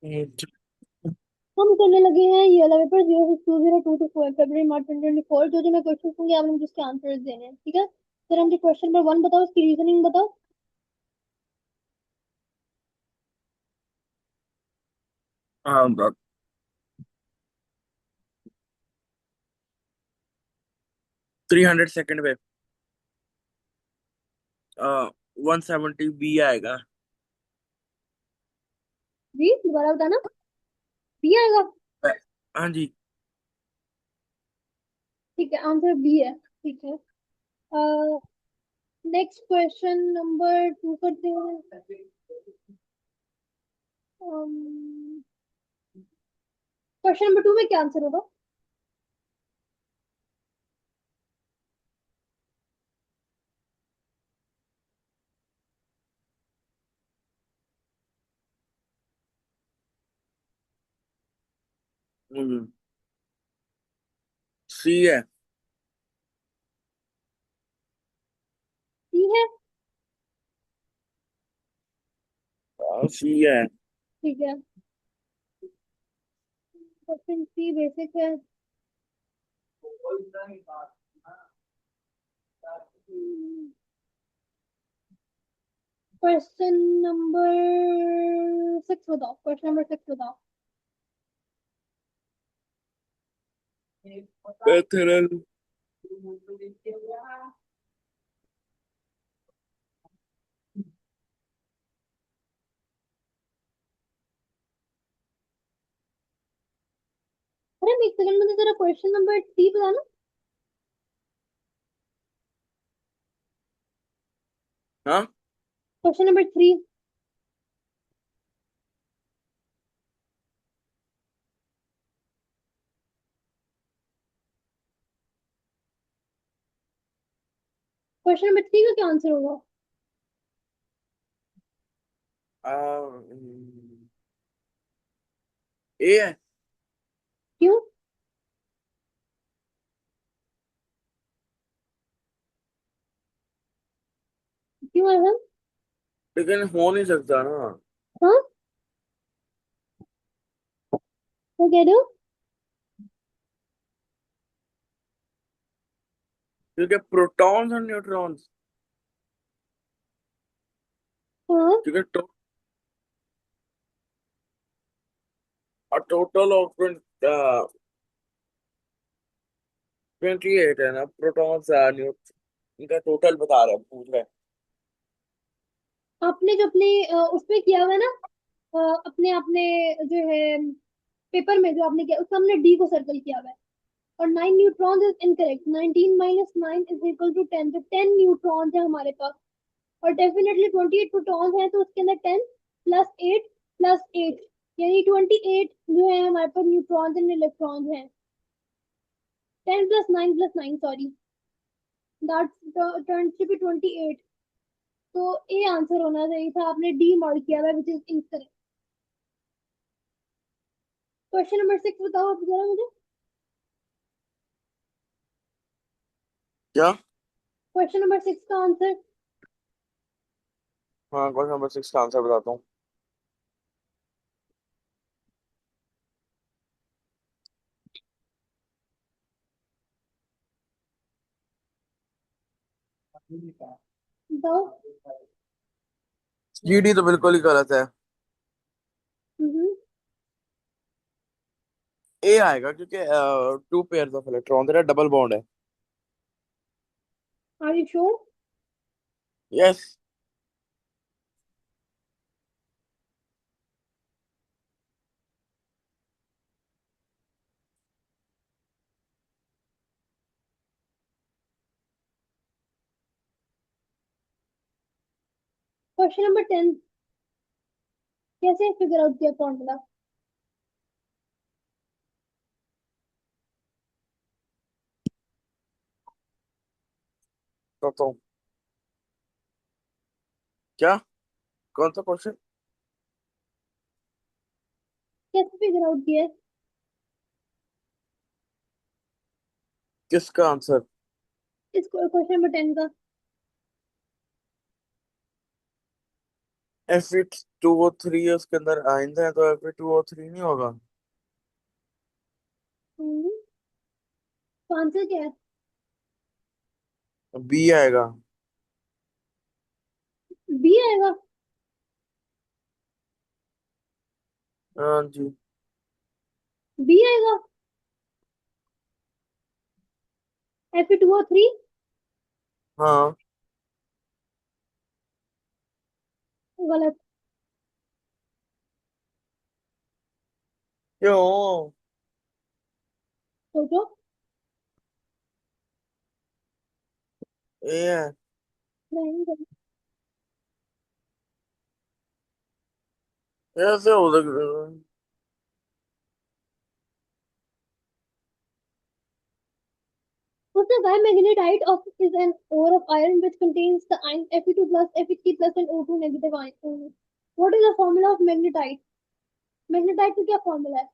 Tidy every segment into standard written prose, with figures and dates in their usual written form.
हम्म, हम करने लगे हैं ये वाला पेपर 062022 फरवरी मार्च 2024। जो जो मैं क्वेश्चन दूंगी आपने मुझे उसके आंसर्स देने हैं, ठीक है? सर हम जो क्वेश्चन नंबर 1 बताओ, उसकी रीजनिंग बताओ। हाँ 300 सेकंड पे 170 बी आएगा। जी दोबारा बताना। बी आएगा? हाँ जी। ठीक है, आंसर बी है। ठीक है। नेक्स्ट क्वेश्चन नंबर 2 करते हैं। क्वेश्चन नंबर 2 में क्या आंसर होगा? सी है। सी है? सी है। ठीक है। क्वेश्चन सी बेसिक है। क्वेश्चन नंबर 6 बताओ, क्वेश्चन नंबर 6 बताओ। पैथरल। अरे एक सेकंड, मुझे जरा क्वेश्चन नंबर 3 बताना। हाँ। Question number 3। क्वेश्चन नंबर 3 का क्या आंसर होगा? ए है। क्यों? क्यों ऐसा? लेकिन हो नहीं सकता ना, हाँ, क्या कह रहे हो? क्योंकि प्रोटॉन्स और न्यूट्रॉन्स, हाँ। क्योंकि टोटल ऑफ 28 है ना प्रोटॉन्स, इनका टोटल बता रहा है, पूछ रहा है। आपने जो अपने उसमें किया हुआ है ना, अपने अपने जो है पेपर में जो आपने किया उसमें हमने डी को सर्कल किया हुआ है। और 9 neutrons is incorrect. 19 - 9 is equal to 10, तो 10 न्यूट्रॉन्स है हमारे पास। और डेफिनेटली 28 प्रोटॉन्स हैं, तो उसके अंदर 10 + 8 + 8, यानी 28 जो है हमारे पास न्यूट्रॉन्स एंड इलेक्ट्रॉन्स हैं। 10 + 9 + 9, sorry, that turns to be 28। तो ए आंसर होना चाहिए था, आपने डी मार्क किया हुआ, which is incorrect. Question number 6 बताओ आप जरा मुझे। क्या? क्वेश्चन नंबर 6 का आंसर। हाँ, क्वेश्चन नंबर 6 का आंसर बताता हूँ। बताओ। जीडी तो बिल्कुल ही गलत है। हम्म। ए आएगा क्योंकि 2 पेयर ऑफ इलेक्ट्रॉन, तेरा डबल बॉन्ड है। Are you sure? Yes. Question number 10 कैसे फिगर आउट किया फॉर्मूला? तो क्या? कौन सा क्वेश्चन? कैसे फिगर आउट किया है? किसका आंसर? इस क्वेश्चन नंबर 10 का। Fe2O3 है उसके अंदर आइंदा है, तो Fe2O3 नहीं होगा। हम्म, तो आंसर क्या है? बी आएगा। बी आएगा। हाँ जी। बी आएगा। Fe2O3। हाँ। गलत। क्यों? सोचो। ए है। नहीं गलत। कैसे हो सकता है? What's the dimagnetite of is an ore of iron which contains the ion Fe2 plus, Fe3 plus and O2 negative ion. What is the formula of magnetite? Magnetite का क्या फॉर्मूला है?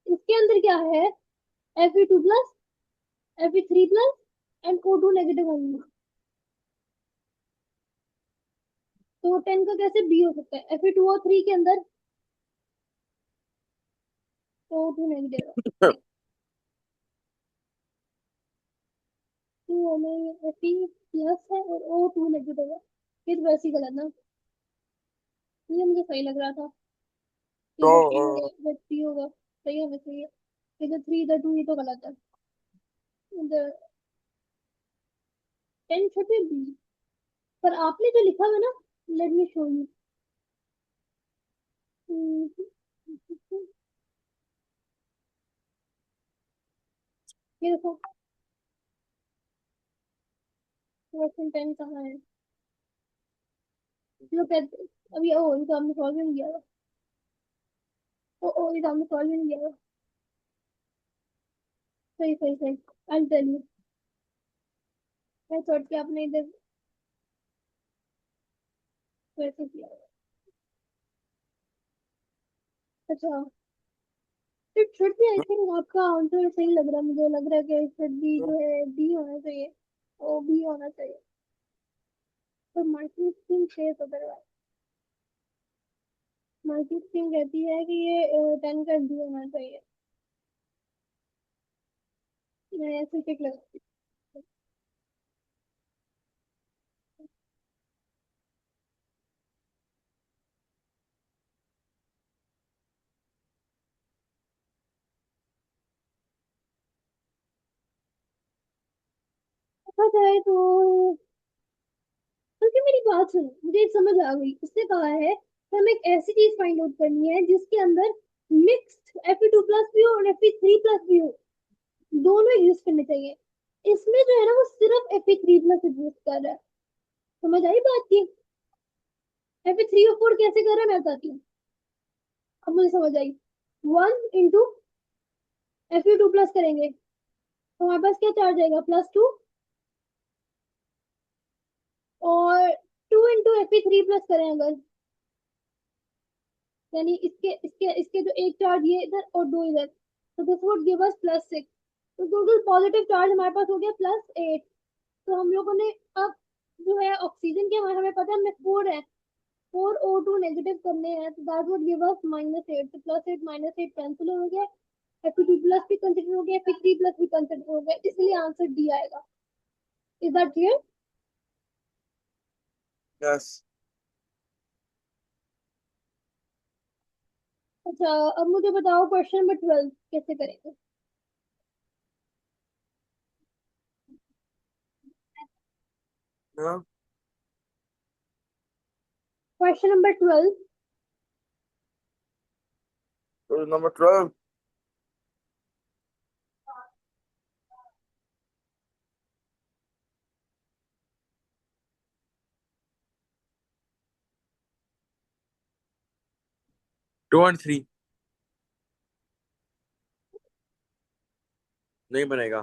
इसके अंदर क्या है? Fe2 plus, Fe3 plus and O2 negative होंगे। तो 10 का कैसे बी हो सकता है? Fe2O3 के अंदर O2 नेगेटिव है। तो हमें Fe प्लस है और O2 नेगेटिव है। ये तो वैसे ही गलत ना। ये मुझे सही लग रहा था। तो इधर टू होगा, इधर थ्री होगा। सही है, सही है। इधर थ्री, इधर टू, ये तो गलत है। इधर 10 छोटे बी। पर आपने जो लिखा हुआ है ना, लेट मी शो यू। ये देखो, क्वेश्चन 10 कहाँ है? जो कहते, अब ये तो आपने सॉल्व भी नहीं किया था। ये तो आपने सॉल्व भी नहीं किया था। सही सही सही। I tell you. मैं थॉट कि आपने इधर वैसे किया होगा। अच्छा। It should be, I think आपका आंसर सही लग रहा है। मुझे लग रहा है कि इट शुड बी जो है डी होना चाहिए। ओ बी होना चाहिए। पर marking scheme share otherwise. Marking scheme कहती है कि ये 10 का डी होना चाहिए। मैं ऐसे टिक लगा। पता है तो, बल्कि मेरी बात सुनो, मुझे एक समझ आ गई। उसने कहा है कि हमें एक ऐसी चीज फाइंड आउट करनी है जिसके अंदर मिक्स्ड Fe2 प्लस भी हो और Fe3 प्लस भी हो। दोनों एग्जिस्ट करने चाहिए। इसमें जो है ना, वो सिर्फ Fe3 प्लस एग्जिस्ट कर रहा है। समझ आई बात की? Fe3O4 कैसे कर रहा है मैं बताती हूँ। अब मुझे समझ आई। 1 इंटू Fe2 प्लस करेंगे तो हमारे पास क्या चार्ज आएगा? +2। और 2 इंटू Fe3 प्लस करें अगर, यानी इसके इसके इसके जो एक चार्ज ये इधर और दो इधर, तो दिस वुड गिव अस +6। तो टोटल पॉजिटिव चार्ज हमारे पास हो गया +8। तो हम लोगों ने अब जो है ऑक्सीजन के, हमें पता है हमें 4 है, 4O2 नेगेटिव करने हैं, तो दैट वुड गिव अस -8। तो +8 -8 कैंसिल हो गया। Fe2 प्लस भी कंसिडर हो गया, Fe3 प्लस भी कंसिडर हो गया, इसलिए आंसर डी आएगा। Is that clear? यस। अच्छा, अब मुझे बताओ क्वेश्चन नंबर 12 कैसे करेंगे। हाँ। Question number 12। तो नंबर 12। 2 और 3 नहीं बनेगा।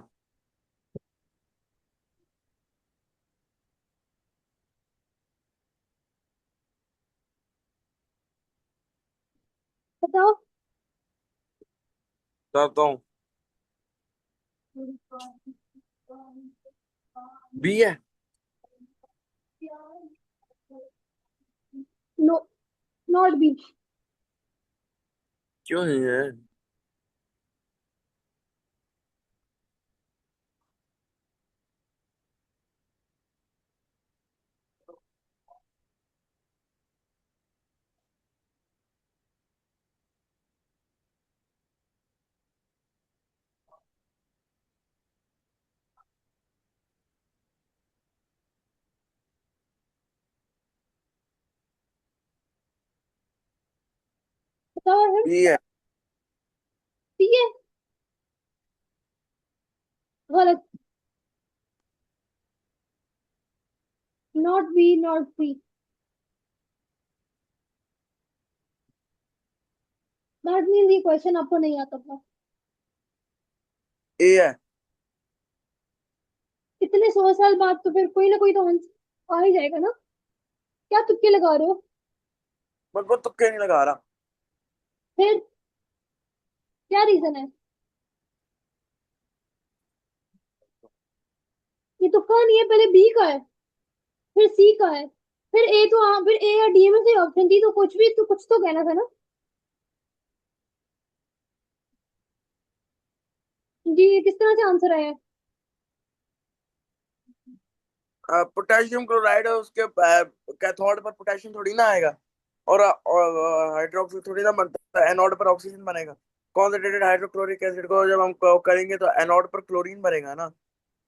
बताओ। बताता हूँ। बी है। नो। Not be. क्यों नहीं है? बताओ अरहम। बी है। सी है? गलत। Not B, not C. That means ये क्वेश्चन आपको नहीं आता था। ए है। इतने 100 साल बाद तो फिर कोई ना कोई तो आंसर आ ही जाएगा ना। क्या तुक्के लगा रहे हो? मैं तुक्के नहीं लगा रहा। फिर क्या रीजन है? ये तुक्का नहीं है, पहले बी का है, फिर सी का है, फिर ए तो फिर ए या डी में से ऑप्शन थी, तो कुछ भी तो कुछ तो कहना था ना। जी, ये किस तरह से आंसर आया? पोटेशियम क्लोराइड है, उसके कैथोड पर पोटेशियम थोड़ी ना आएगा। और हाइड्रोक्सी थोड़ी ना बनता है, एनोड पर ऑक्सीजन बनेगा। कॉन्सेंट्रेटेड हाइड्रोक्लोरिक एसिड को जब हम करेंगे तो एनोड पर क्लोरीन बनेगा ना,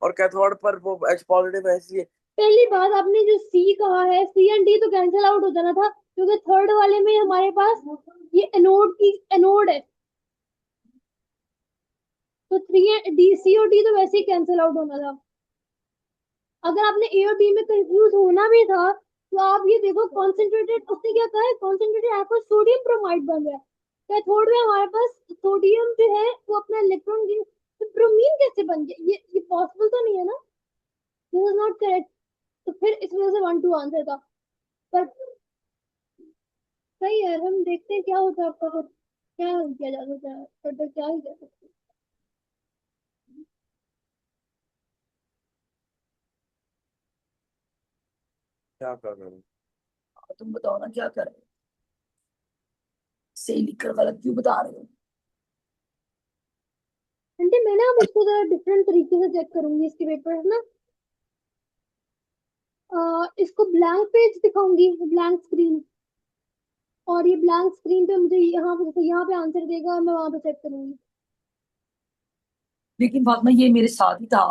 और कैथोड पर वो H पॉजिटिव है, इसलिए। पहली बात, आपने जो सी कहा है, सी एंड डी तो कैंसिल आउट हो जाना था, क्योंकि थर्ड वाले में हमारे पास ये एनोड है। तो थ्री डी, सी और डी तो वैसे ही कैंसिल आउट होना था। अगर आपने ए और बी में कंफ्यूज होना भी था, तो आप ये देखो, कॉन्सेंट्रेटेड, उसने क्या कहा है, कॉन्सेंट्रेटेड यहाँ पर सोडियम ब्रोमाइड बन रहा है। कैथोड में हमारे पास सोडियम जो है वो अपना इलेक्ट्रॉन, तो ब्रोमीन कैसे बन गया? ये पॉसिबल तो नहीं है ना। This is not correct. तो फिर इस वजह से 1-2 आंसर था। पर सही है, हम देखते हैं क्या होता है आपका फिर। क्या किया जा सकता है, फर्दर क्या ही कर सकते हैं। क्या कर रहे हो? तुम बताओ ना क्या कर रहे हो। सही लिखकर गलत क्यों बता रहे हो। आंटी, मैं ना अब इसको जरा डिफरेंट तरीके से चेक करूंगी, इसके पेपर ना। इसको ब्लैंक पेज दिखाऊंगी, ब्लैंक स्क्रीन। और ये ब्लैंक स्क्रीन पे मुझे यहाँ पे, जैसे यहाँ पे आंसर देगा, मैं वहां पे चेक करूंगी। लेकिन फातिमा ये मेरे साथ ही था।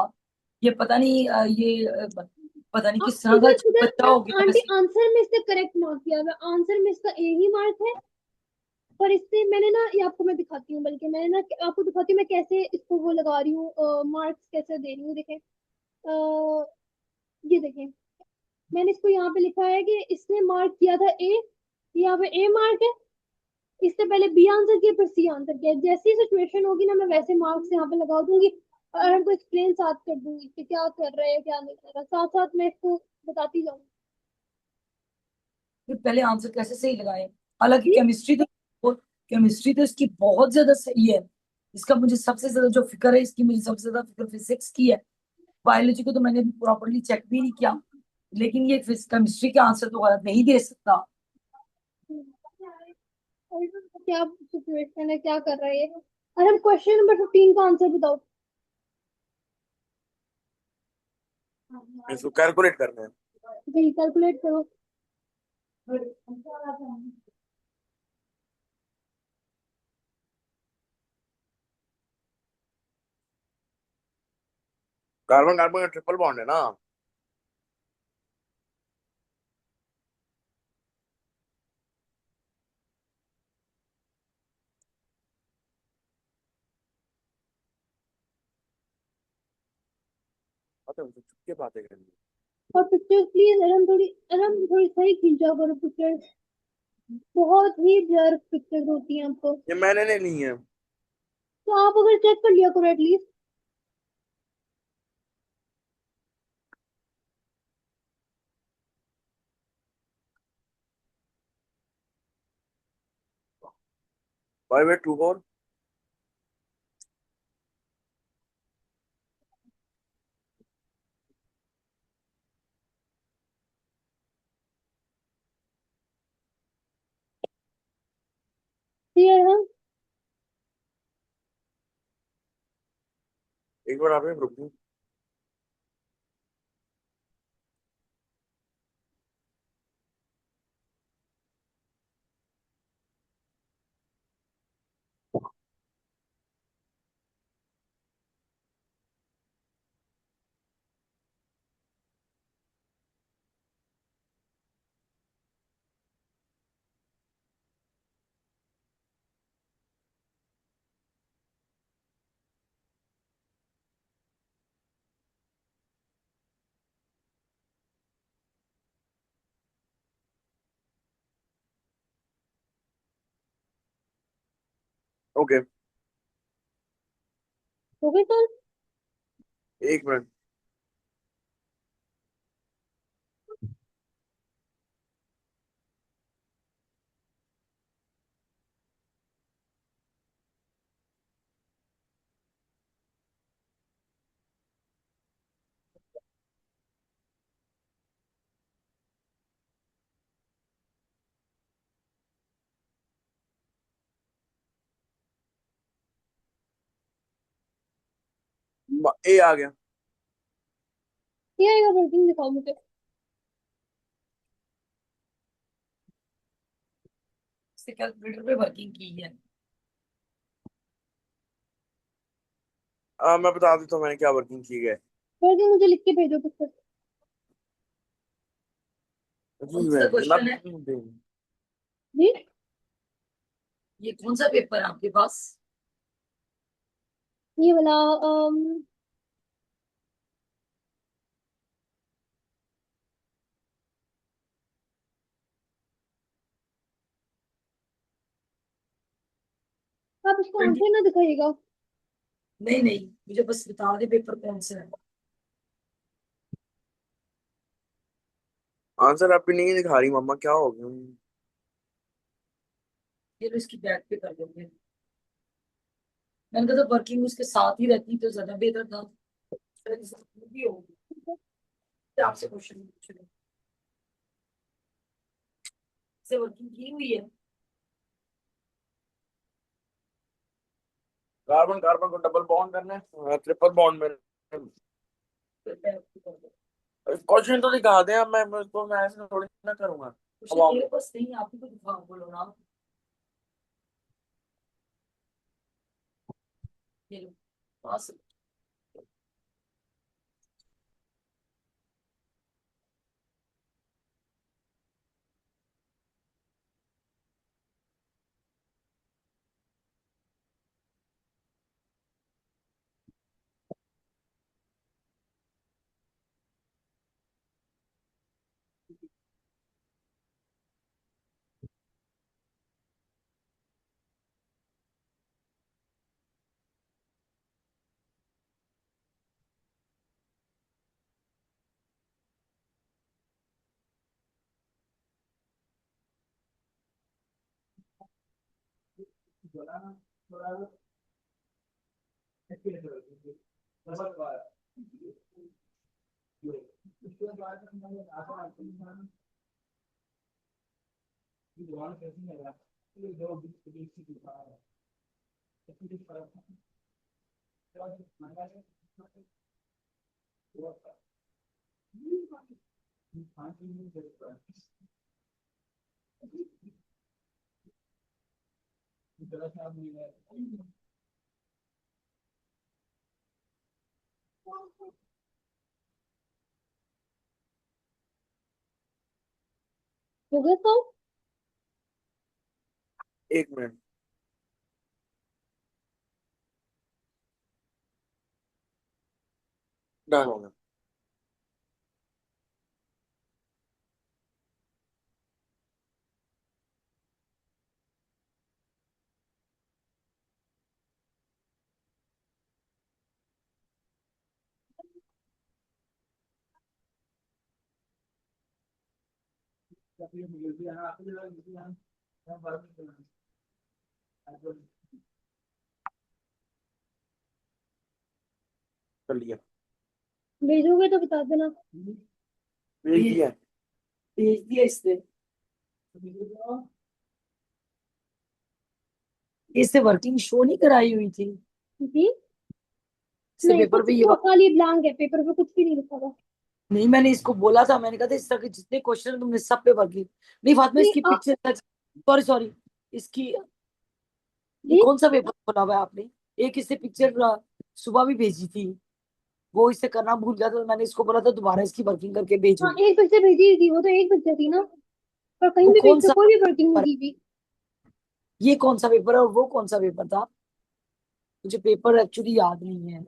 ये पता नहीं पता नहीं किस तरह का उधर बच्चा उधर हो गया आंटी, वैसे। आंसर में इसने करेक्ट मार्क किया हुआ है, आंसर में इसका ए ही मार्क है। पर इससे मैंने ना, ये आपको मैं दिखाती हूँ, बल्कि मैंने ना आपको दिखाती हूँ मैं कैसे इसको वो लगा रही हूँ, मार्क्स कैसे दे रही हूँ, देखें। ये देखें, मैंने इसको यहाँ पे लिखा है कि इसने मार्क किया था ए, यहाँ पे ए मार्क है। इससे पहले बी आंसर किया, फिर सी आंसर किया। जैसी सिचुएशन होगी ना, मैं वैसे मार्क्स यहाँ पे लगा दूंगी, और हमको एक्सप्लेन साथ कर दूंगी कि क्या कर रहे हैं क्या नहीं कर रहा, साथ साथ मैं इसको बताती जाऊंगी। फिर पहले आंसर कैसे सही लगाए। हालांकि जी। केमिस्ट्री तो इसकी बहुत ज्यादा सही है। इसका मुझे सबसे ज्यादा जो फिक्र है, इसकी मुझे सबसे ज्यादा फिक्र फिजिक्स की है। बायोलॉजी को तो मैंने प्रॉपरली चेक भी नहीं किया। लेकिन ये केमिस्ट्री के आंसर तो गलत नहीं दे सकता। और क्या सिचुएशन है, क्या कर रहे हैं? और हम क्वेश्चन नंबर 15 का आंसर बताओ। इसको कैलकुलेट करना है। जी, कैलकुलेट करो। कार्बन कार्बन का ट्रिपल बॉन्ड है ना। पता है, मुझे चुप के बातें करनी और पिक्चर्स प्लीज, अरम थोड़ी सही खींचा करो पिक्चर्स। बहुत ही ब्लर पिक्चर्स होती हैं आपको। है। ये मैंने नहीं ली है। तो आप अगर चेक कर लिया करो एटलीस्ट। By way 2 4। एक बार आप रुकिए। ओके। हो गई सॉल्व? एक मिनट। ए आ गया। ये आएगा, वर्किंग दिखाओ मुझे। इससे कैलकुलेटर पे वर्किंग की है। मैं बता देता हूँ मैंने क्या वर्किंग की है। वर्किंग मुझे लिख के भेजो कुछ। जी कौन सा मैं क्वेश्चन है? जी, ये कौन सा पेपर है आपके पास? ये वाला। आप इसका 20। आंसर ना दिखाइएगा। नहीं नहीं, मुझे बस बता दे पेपर कौन सा है। आंसर आपकी नहीं दिखा रही मम्मा, क्या हो गया? ये तो इसकी बैक पे कर दोगे। मैंने कहा था वर्किंग उसके साथ ही रहती तो ज्यादा बेहतर था। शायद इससे भी होगी। तो आपसे क्वेश्चन पूछ रहे से वर्किंग की हुई है। कार्बन कार्बन को डबल बॉन्ड करना है, ट्रिपल बॉन्ड में। तो बैक पे कर दो। क्वेश्चन तो दिखा दें, अब मैं उसको मैं ऐसे थोड़ी ना करूंगा। अब क्वेश्चन आप मेरे पास नहीं, आप ही को दिखाओ, बोलो ना। ये लो पास। हो गया सॉल्व? एक मिनट। डन हो गया। कर लिया। भेजोगे तो बता देना। भेज दिया। भेज दिया इसने। इससे वर्किंग शो नहीं कराई हुई थी। जी, इससे नहीं, पेपर कुछ पे ये खाली ब्लैंक है, पेपर पे कुछ भी नहीं लिखा हुआ। नहीं, मैंने इसको बोला था, मैंने कहा था इस तरह के जितने क्वेश्चन तुमने सब पे वर्क की। नहीं फातिमा, नहीं इसकी पिक्चर, सॉरी सॉरी, इसकी ये जी। कौन सा पेपर खोला हुआ है आपने? एक इससे पिक्चर सुबह भी भेजी थी, वो इससे करना भूल गया, तो मैंने इसको बोला था दोबारा इसकी वर्किंग करके भेजो। हाँ, एक पिक्चर भेजी थी, वो तो एक पिक्चर थी ना, पर कहीं वो भी कौन पिक्चर सा कोई भी वर्किंग नहीं पेपर है? की थी। ये कौन सा पेपर है और वो कौन सा पेपर था? मुझे पेपर एक्चुअली याद नहीं है,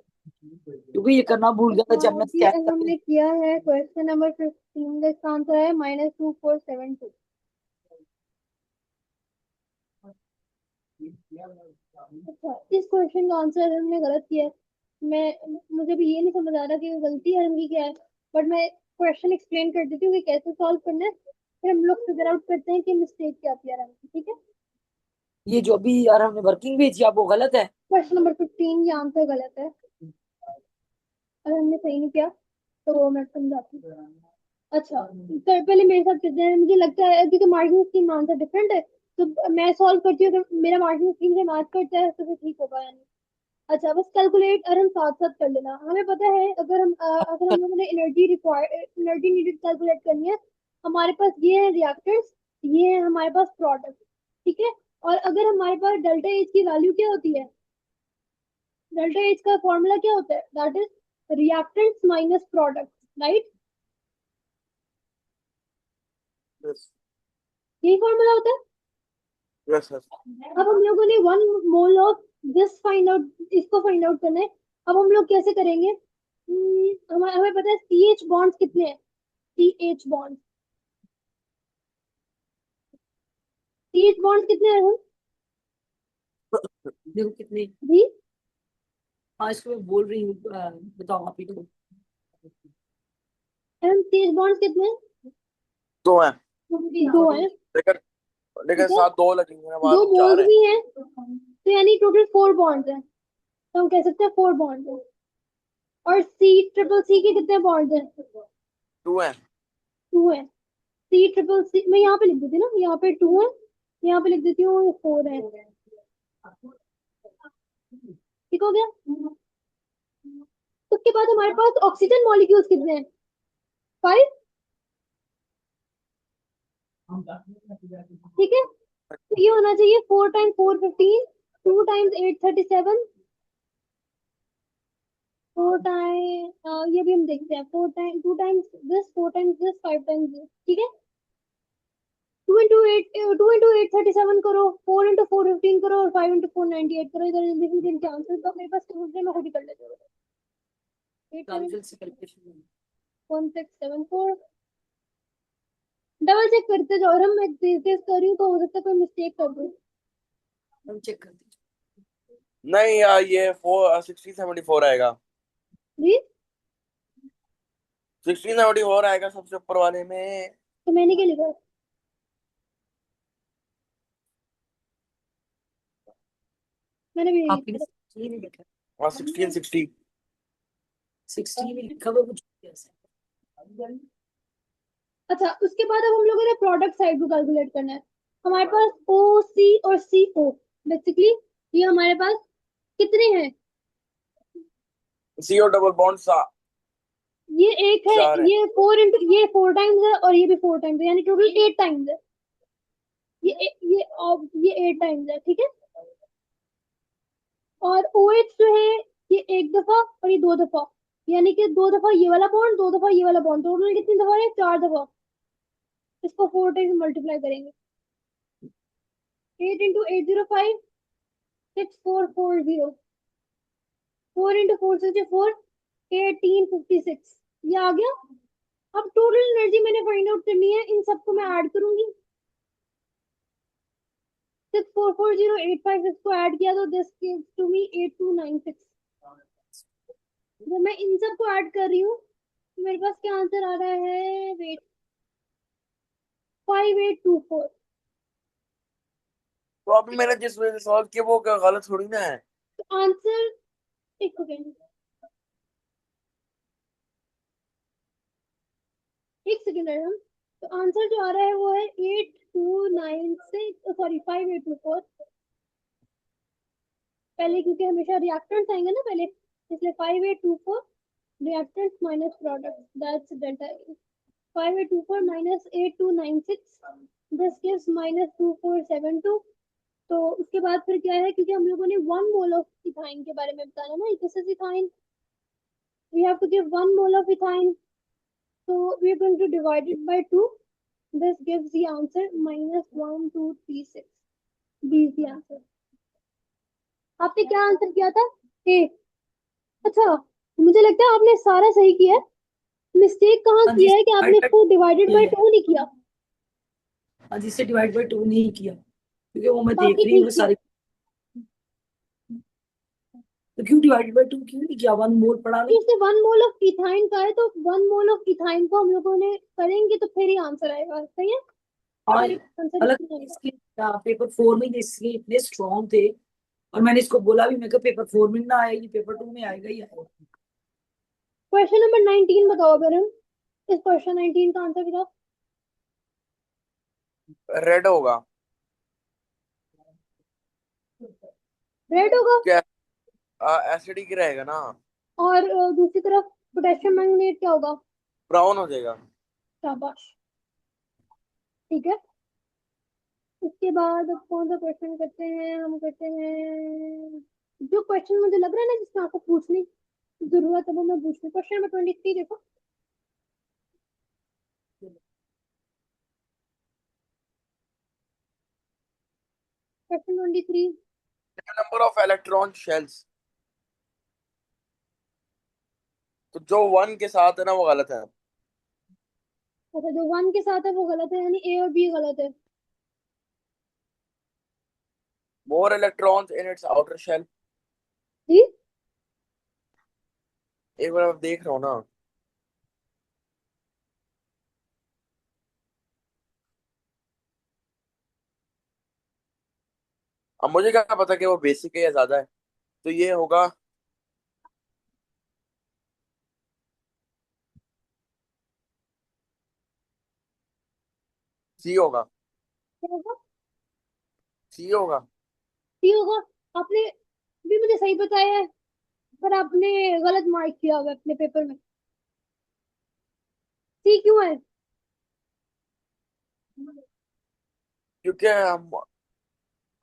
क्योंकि ये करना भूल गया था जब मैं ये स्कैन करके। हमने किया है क्वेश्चन नंबर 15 का, इसका आंसर है -2472। अच्छा, इस क्वेश्चन का आंसर हमने गलत किया है। मैं मुझे भी ये नहीं समझ आ रहा कि गलती है इनकी क्या है, बट मैं क्वेश्चन एक्सप्लेन कर देती हूँ कि कैसे सॉल्व करना है, फिर हम लोग फिगर आउट करते हैं कि मिस्टेक क्या किया है, ठीक है। ये जो अभी यार हमने वर्किंग भेजी आप, वो गलत है। क्वेश्चन नंबर 15 ये आंसर गलत है, और हमने सही नहीं किया, तो मैं समझाती हूँ। अच्छा, तो पहले मेरे साथ करते हैं, मुझे लगता है क्योंकि मार्किंग स्कीम आंसर डिफरेंट है, तो मैं सॉल्व करती हूँ तो मेरा मार्किंग स्कीम से मैच करता है तो फिर ठीक होगा यानी। अच्छा, बस कैलकुलेट और हम साथ साथ कर लेना, हमें पता है अगर हम लोगों ने एनर्जी नीडेड कैलकुलेट करनी है, हमारे पास ये है रिएक्टेंट्स, ये है हमारे पास प्रोडक्ट, ठीक है। और अगर हमारे पास डेल्टा एच की वैल्यू क्या होती है, डेल्टा एच का फॉर्मूला क्या होता है, that is reactants minus product, right. Yes यही फॉर्मूला होता है। Yes yes. अब हम लोगों ने 1 mole of this find out, इसको फाइंड आउट करना है। अब हम लोग कैसे करेंगे, हमें हमें पता है सी एच बॉन्ड्स कितने हैं, C H bond, C H bond कितने हैं हम देखो कितने। जी। हाँ, इसको मैं बोल रही हूँ, बताओ आप ही तो। हम सी एच बॉन्ड कितने हैं, दो हैं। दो हैं, लेकिन लेकिन ठीक है। साथ दो लगेंगे ना, बाद दो में चार मोल्स है। भी हैं, तो यानी टोटल 4 बॉन्ड्स हैं, तो हम कह सकते हैं 4 बॉन्ड्स हैं। और सी ट्रिपल सी के कितने बॉन्ड्स हैं, टू है। 2 है। सी ट्रिपल सी मैं यहाँ पे लिख देती हूँ ना, यहाँ पे 2 है, यहाँ पे लिख देती हूँ 4 है, ठीक हो गया। उसके बाद हमारे पास ऑक्सीजन मॉलिक्यूल्स कितने हैं, 5, ठीक है। तो ये होना चाहिए 4 टाइम्स 4 15, 2 टाइम्स 8 37, 4 टाइम ये भी हम देखते हैं, 4 time 2 times this 5 times this, ठीक है। 2 इंटू 8 37 करो, 4 इंटू 4 15 करो, और 5 इंटू 4 98 करो, इधर जल्दी से इनके आंसर तो मेरे पास समझ में खुद ही कर लेते हो। 8 कैलकुलेट से कैलकुलेशन 1674, डबल चेक करते जाओ, और हम मैं तेज तेज कर रही हूँ तो हो सकता है कोई मिस्टेक कर दूँ। हम चेक कर दीजिए। नहीं यार, ये 1674 आएगा। जी, 1674 आएगा सबसे ऊपर वाले में। तो मैंने क्या लिखा है? मैंने भी यही आपने लिखा 16 नहीं लिखा? और 1660। 16 में लिखा हुआ कुछ कैसे? था। अच्छा, उसके बाद अब हम लोगों ने प्रोडक्ट साइड को कैलकुलेट करना है। हमारे पास ओ सी और सी ओ, बेसिकली ये हमारे पास कितने हैं, CO डबल बॉन्ड ये एक है, चार है। ये 4 टाइम्स है, और ये भी 4 टाइम्स है, यानी टोटल 8 टाइम्स है। ये 8 टाइम्स है, ठीक है। और ओ एच जो है, ये एक दफा और ये 2 दफा, यानी कि 2 दफा ये वाला बॉन्ड, 2 दफा ये वाला बॉन्ड, टोटल कितनी दफा है, 4 दफा। इसको 4 टाइम्स मल्टीप्लाई करेंगे, 8 इंटू 805, 6440, 4 इंटू 4 से 4, 1856, ये आ गया। अब टोटल एनर्जी मैंने फाइंड आउट करनी है, इन सबको मैं ऐड करूंगी, 6440 856 को ऐड किया तो दिस गिव्स टू मी 8296। जब मैं इन सबको ऐड कर रही हूँ तो मेरे पास क्या आंसर आ रहा है, वेट, 5824। तो अभी मैंने जिस वजह से सॉल्व किया वो गलत थोड़ी ना है। तो आंसर, एक सेकेंड, एक सेकेंड है हम, तो आंसर जो आ रहा है वो है 8296, सॉरी 5824, पहले क्योंकि हमेशा रिएक्टेंट्स आएंगे ना पहले, इसलिए 5824 reactants minus products, that's delta A. 5824 minus 8296, this gives minus 2472. तो उसके बाद फिर क्या है, क्योंकि हम लोगों ने 1 मोल ऑफ इथाइन के बारे में बताया ना, this is ethyne, we have to give 1 mole of ethyne, so we are going to divide it by 2. This gives the answer minus 1236. B is the answer. आपने क्या आंसर किया था? ए। अच्छा, मुझे लगता है आपने सारा सही किया है, मिस्टेक कहाँ हाँ जी, किया है कि आपने इसको डिवाइडेड बाय 2 नहीं किया, हाँ जी, इससे डिवाइड बाय 2 नहीं किया, क्योंकि वो मैं देख बाकी रही हूँ ठीक किया। सारे। तो क्यों डिवाइड बाय 2 क्यों नहीं किया? 1 मोल पढ़ा कि लो। इससे 1 मोल ऑफ इथाइन का है, तो 1 मोल ऑफ इथाइन को हम लोगों ने करेंगे तो फिर ही आंसर आएगा, सही है? और फिर आंसर अलग इसमें आएगा। इसके पेपर 4 में इसके इतने स्ट्रॉन्ग थे, और मैंने इसको बोला भी, मैं कहा पेपर 4 में ना आएगी, पेपर 2 में आएगा ही आएगा। क्वेश्चन नंबर 19 बताओ अगर हम, इस क्वेश्चन 19 का आंसर बताओ। रेड होगा रेड होगा। क्या? एसिडिक रहेगा ना? और दूसरी तरफ पोटेशियम मैंगनेट क्या होगा? ब्राउन हो जाएगा। शाबाश, ठीक है। उसके बाद अब कौन सा क्वेश्चन करते हैं, हम करते हैं जो क्वेश्चन मुझे लग रहा है ना जिसमें आपको पूछने की जरूरत है वो मैं पूछ रही हूँ। क्वेश्चन नंबर 23 देखो। Question 23। Number of electron shells, तो जो 1 के साथ है ना वो गलत है। अच्छा, जो 1 के साथ है वो गलत है, यानी ए और बी गलत है। More electrons in its outer shell. जी। एक बार मैं देख रहा हूँ ना। अब मुझे क्या पता कि वो बेसिक है या ज्यादा है, तो ये होगा सी होगा। क्या होगा? सी होगा। सी होगा। आपने भी मुझे सही बताया है, पर आपने गलत मार्क किया हुआ है अपने पेपर में। सी क्यों है? क्योंकि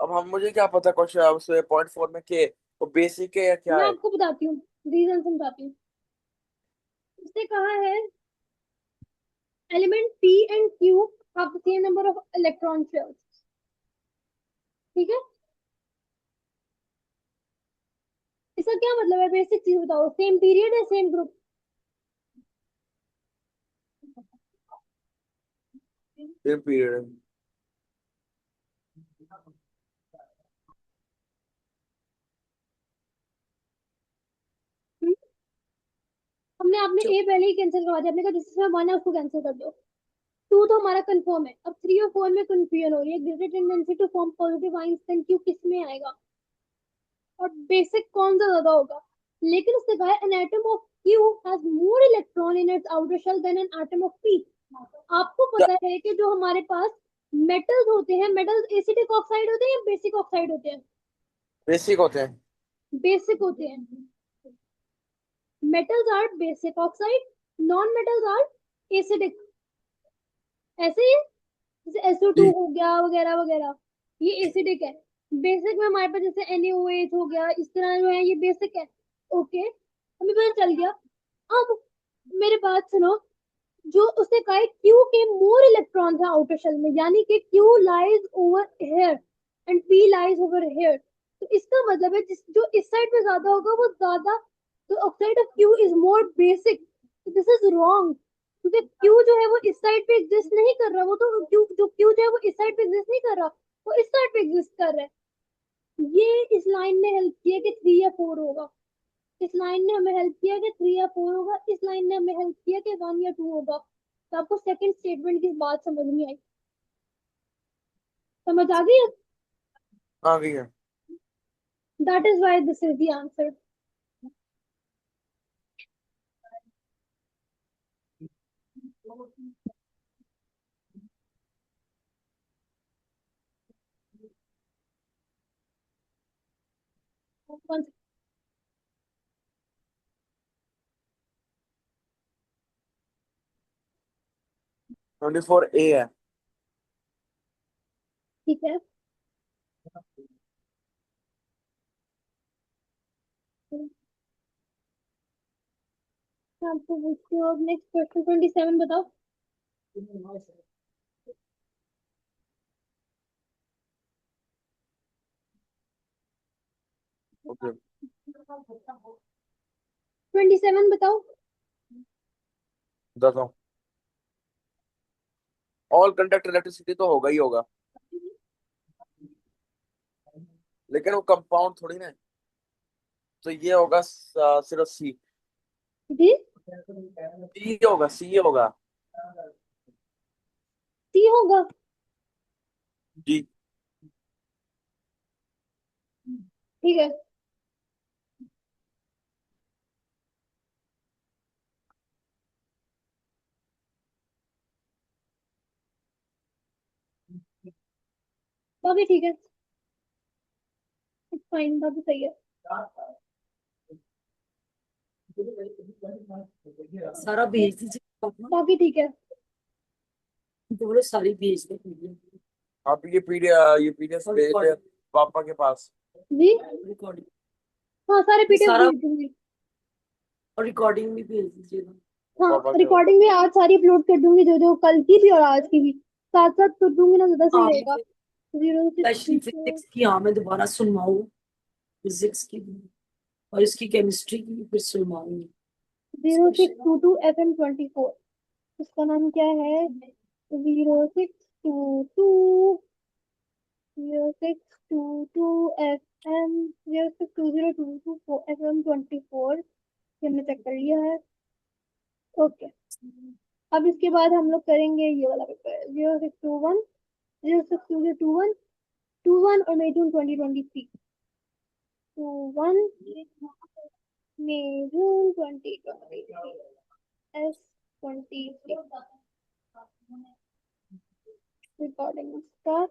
हम मुझे क्या पता क्वेश्चन उसमें .4 में के वो बेसिक है या क्या मैं है। आपको बताती हूँ, रीजन समझाती हूँ। उसने कहा है element P and Q have the same number of electron shells, ठीक है। इसका क्या मतलब है, बेसिक चीज बताओ, सेम पीरियड है सेम ग्रुप? Same period. हमने आपने जो ए पहले ही कैंसिल करवा दिया, आपने कहा जिसमें 1 है उसको कैंसिल कर दो। 2 तो हमारा कंफर्म है, अब 3 और 4 में कंफ्यूजन हो रही है। Greater tendency to form positive ions then Q किस में आएगा, और बेसिक कौन सा ज्यादा होगा? लेकिन उसने कहा an atom of Q has more electron in its outer shell then an atom of P. आपको पता है कि जो हमारे पास मेटल्स होते हैं, मेटल्स एसिडिक ऑक्साइड होते हैं या बेसिक ऑक्साइड होते हैं? बेसिक होते हैं। बेसिक होते हैं। Metals are basic oxide, non metals are acidic, ऐसे ही है। जैसे SO2 जी। हो गया वगैरह वगैरह, ये एसिडिक है। बेसिक में हमारे पास जैसे NaOH हो गया, इस तरह जो है ये बेसिक है। ओके, हमें पता चल गया। अब मेरे बात सुनो, जो उसने कहा क्यू के मोर इलेक्ट्रॉन है आउटर शेल में, यानी कि Q lies over here and P lies over here, तो इसका मतलब है जिस जो इस साइड पे ज्यादा होगा वो ज्यादा, तो oxide of Q is more basic. This is wrong, क्योंकि क्यू जो है वो इस साइड पे एग्जिस्ट नहीं कर रहा, वो तो क्यू जो क्यू जो है वो इस साइड पे एग्जिस्ट नहीं कर रहा, वो इस साइड पे एग्जिस्ट कर रहा है। ये इस लाइन ने हेल्प किया कि 3 या 4 होगा, इस लाइन ने हमें हेल्प किया कि 3 या 4 होगा, इस लाइन ने हमें हेल्प किया कि 1 या 2 होगा। तो आपको सेकंड स्टेटमेंट की बात समझ नहीं आई? समझ आ गई? आ गई है। That is why this is the answer. 24A है। ठीक है। मैं आपको पूछती हूँ अब नेक्स्ट क्वेश्चन 27 बताओ। ओके 27 बताओ। बताता हूँ। ऑल कंडक्ट इलेक्ट्रिसिटी तो होगा ही होगा, लेकिन वो कंपाउंड थोड़ी ना है। तो ये होगा सिर्फ सी। जी। सी होगा, सी होगा। सी होगा। जी। ठीक है। बाकी ठीक है, फाइन, बाकी सही है। सारा भेज दीजिए पापा, बाकी ठीक है। बोलो सारी भेज दे। आप ये पीडीएफ भेज दे पापा के पास। जी। रिकॉर्डिंग, हाँ, सारे ये पीडीएफ सारा, भेज दूंगी। और रिकॉर्डिंग भी भेज दीजिएगा। पापा हाँ, के पास। रिकॉर्डिंग भी आज सारी अपलोड कर दूंगी, जो जो कल की भी और आज की भी साथ साथ कर दूंगी ना, ज्यादा सही हाँ रहेगा। मुझे 0 6 स्पेशली 4 फिजिक्स की, हाँ मैं दोबारा सुनवाऊँ, फिजिक्स की भी और इसकी केमिस्ट्री की भी फिर सुनवाऊंगी स्पेशल। 0622 FM 24। इसका नाम क्या है? 0622 FM हमने चेक कर लिया है। ओके। अब इसके बाद हम लोग करेंगे ये वाला पेपर 0621, 0622 टू वन और मे जून 2023। 21 मे जून 2023 S 23 रिकॉर्डिंग स्टार्ट।